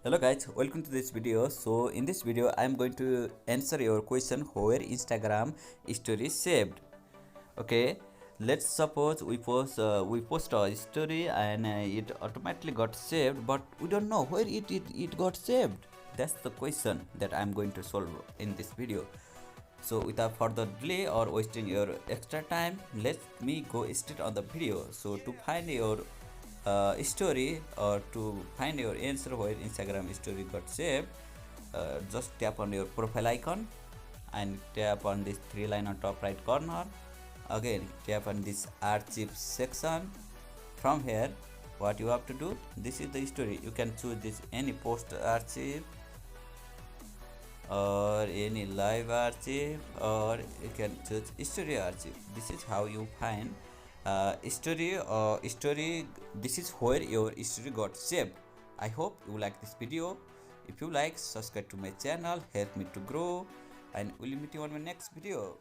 Hello guys, welcome to this video. So in this video I am going to answer your question where Instagram story is saved. Okay, let's suppose we post a story and it automatically got saved, but we don't know where it got saved. That's the question that I'm going to solve in this video. So without further delay or wasting your extra time, let me go straight on the video. So to find your story or to find your answer where Instagram story got saved, just tap on your profile icon and tap on this three line on top right corner. Again tap on this archive section. From here what you have to do, this is the story. You can choose this any post archive or any live archive, or you can choose story archive. This is how you find story. This is where your story got saved. I hope you like this video. If you like, subscribe to my channel, help me to grow, and we'll meet you on my next video.